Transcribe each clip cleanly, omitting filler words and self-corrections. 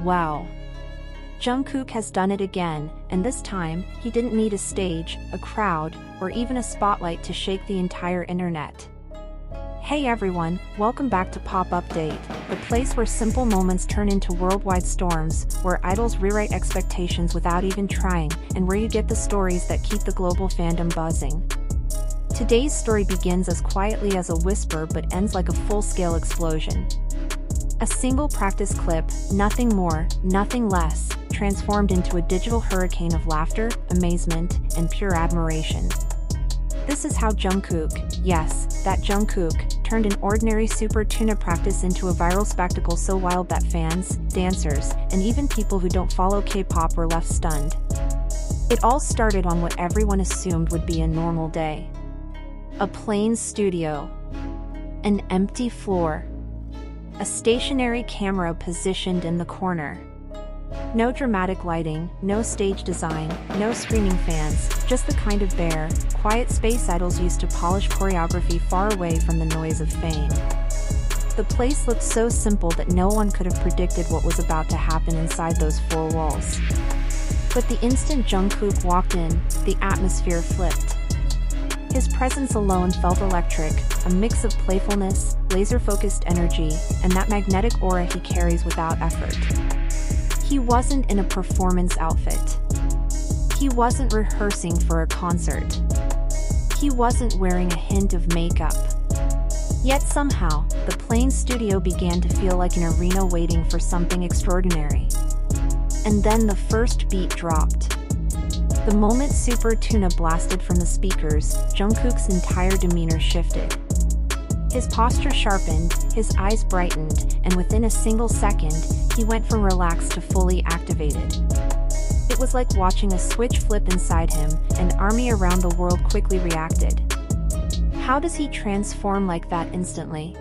Wow. Jungkook has done it again, and this time, he didn't need a stage, a crowd, or even a spotlight to shake the entire internet. Hey everyone, welcome back to Pop Update, the place where simple moments turn into worldwide storms, where idols rewrite expectations without even trying, and where you get the stories that keep the global fandom buzzing. Today's story begins as quietly as a whisper but ends like a full-scale explosion. A single practice clip, nothing more, nothing less, transformed into a digital hurricane of laughter, amazement, and pure admiration. This is how Jungkook, yes, that Jungkook, turned an ordinary Super Tuna practice into a viral spectacle so wild that fans, dancers, and even people who don't follow K-pop were left stunned. It all started on what everyone assumed would be a normal day. A plain studio. An empty floor. A stationary camera positioned in the corner. No dramatic lighting, no stage design, no screaming fans, just the kind of bare, quiet space idols used to polish choreography far away from the noise of fame. The place looked so simple that no one could have predicted what was about to happen inside those four walls. But the instant Jungkook walked in, the atmosphere flipped. His presence alone felt electric, a mix of playfulness, laser-focused energy, and that magnetic aura he carries without effort. He wasn't in a performance outfit. He wasn't rehearsing for a concert. He wasn't wearing a hint of makeup. Yet somehow, the plain studio began to feel like an arena waiting for something extraordinary. And then the first beat dropped. The moment Super Tuna blasted from the speakers, Jungkook's entire demeanor shifted. His posture sharpened, his eyes brightened, and within a single second, he went from relaxed to fully activated. It was like watching a switch flip inside him, an army around the world quickly reacted. How does he transform like that instantly?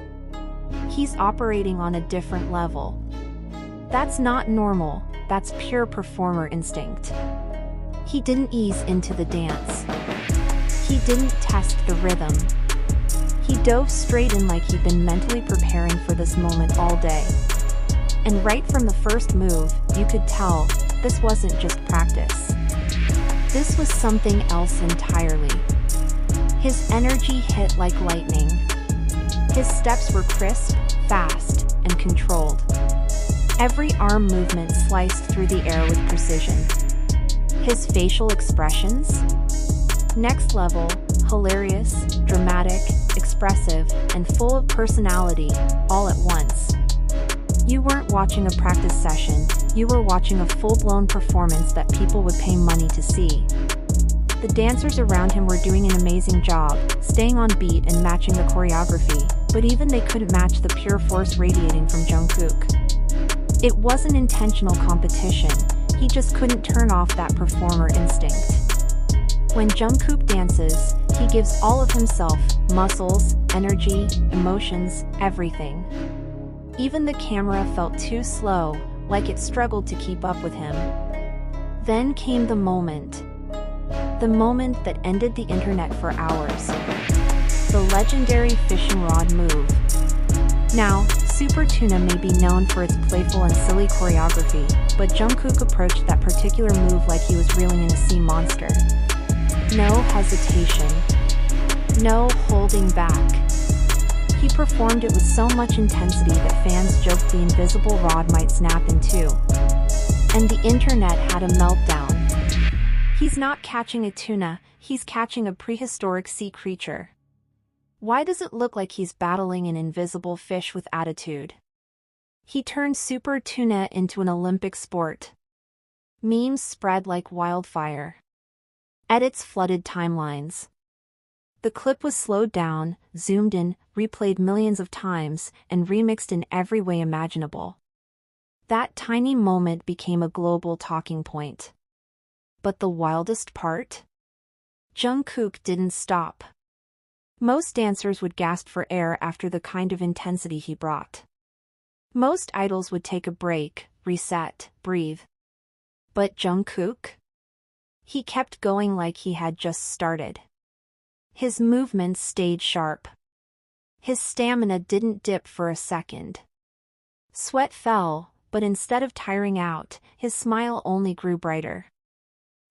He's operating on a different level. That's not normal, that's pure performer instinct. He didn't ease into the dance. He didn't test the rhythm. He dove straight in like he'd been mentally preparing for this moment all day. And right from the first move, you could tell, this wasn't just practice. This was something else entirely. His energy hit like lightning. His steps were crisp, fast, and controlled. Every arm movement sliced through the air with precision. His facial expressions? Next level, hilarious, dramatic, expressive, and full of personality, all at once. You weren't watching a practice session, you were watching a full-blown performance that people would pay money to see. The dancers around him were doing an amazing job, staying on beat and matching the choreography, but even they couldn't match the pure force radiating from Jungkook. It wasn't intentional competition, he just couldn't turn off that performer instinct. When Jungkook dances, he gives all of himself, muscles, energy, emotions, everything. Even the camera felt too slow, like it struggled to keep up with him. Then came the moment. The moment that ended the internet for hours. The legendary fishing rod move. Now, Super Tuna may be known for its playful and silly choreography, but Jungkook approached that particular move like he was reeling in a sea monster. No hesitation. No holding back. He performed it with so much intensity that fans joked the invisible rod might snap in two. And the internet had a meltdown. He's not catching a tuna, he's catching a prehistoric sea creature. Why does it look like he's battling an invisible fish with attitude? He turned Super Tuna into an Olympic sport. Memes spread like wildfire. Edits flooded timelines. The clip was slowed down, zoomed in, replayed millions of times, and remixed in every way imaginable. That tiny moment became a global talking point. But the wildest part? Jungkook didn't stop. Most dancers would gasp for air after the kind of intensity he brought. Most idols would take a break, reset, breathe. But Jungkook? He kept going like he had just started. His movements stayed sharp. His stamina didn't dip for a second. Sweat fell, but instead of tiring out, his smile only grew brighter.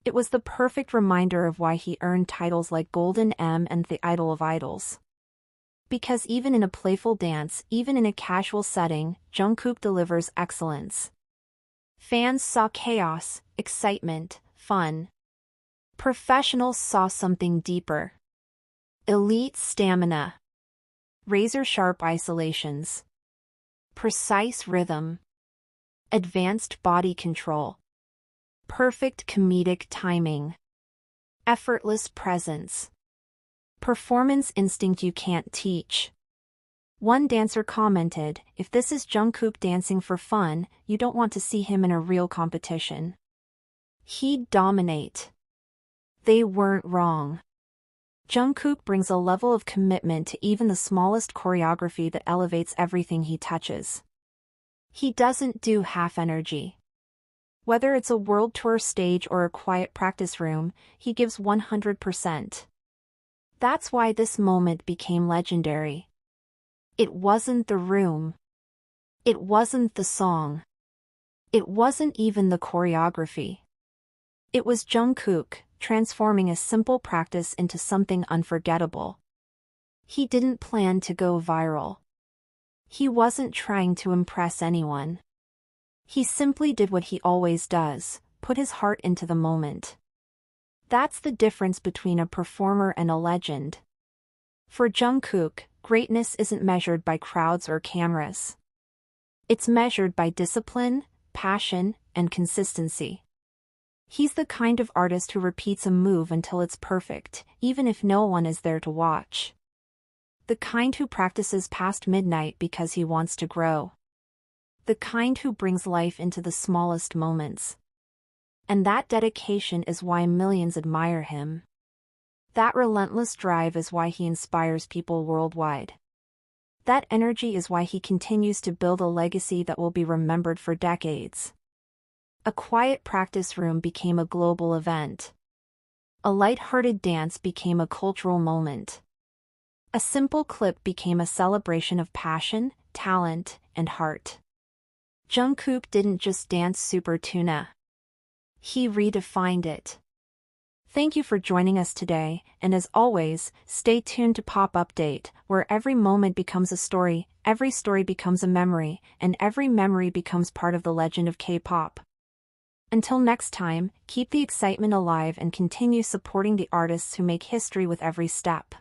It was the perfect reminder of why he earned titles like Golden M and the Idol of Idols. Because even in a playful dance, even in a casual setting, Jungkook delivers excellence. Fans saw chaos, excitement, fun. Professionals saw something deeper. Elite stamina. Razor-sharp isolations. Precise rhythm. Advanced body control. Perfect comedic timing. Effortless presence. Performance instinct you can't teach. One dancer commented, "If this is Jungkook dancing for fun, you don't want to see him in a real competition. He'd dominate." They weren't wrong. Jungkook brings a level of commitment to even the smallest choreography that elevates everything he touches. He doesn't do half energy. Whether it's a world tour stage or a quiet practice room, he gives 100%. That's why this moment became legendary. It wasn't the room. It wasn't the song. It wasn't even the choreography. It was Jungkook, transforming a simple practice into something unforgettable. He didn't plan to go viral. He wasn't trying to impress anyone. He simply did what he always does, put his heart into the moment. That's the difference between a performer and a legend. For Jungkook, greatness isn't measured by crowds or cameras. It's measured by discipline, passion, and consistency. He's the kind of artist who repeats a move until it's perfect, even if no one is there to watch. The kind who practices past midnight because he wants to grow. The kind who brings life into the smallest moments. And that dedication is why millions admire him. That relentless drive is why he inspires people worldwide. That energy is why he continues to build a legacy that will be remembered for decades. A quiet practice room became a global event. A light-hearted dance became a cultural moment. A simple clip became a celebration of passion, talent, and heart. Jungkook didn't just dance Super Tuna. He redefined it. Thank you for joining us today, and as always, stay tuned to Pop Update, where every moment becomes a story, every story becomes a memory, and every memory becomes part of the legend of K-pop. Until next time, keep the excitement alive and continue supporting the artists who make history with every step.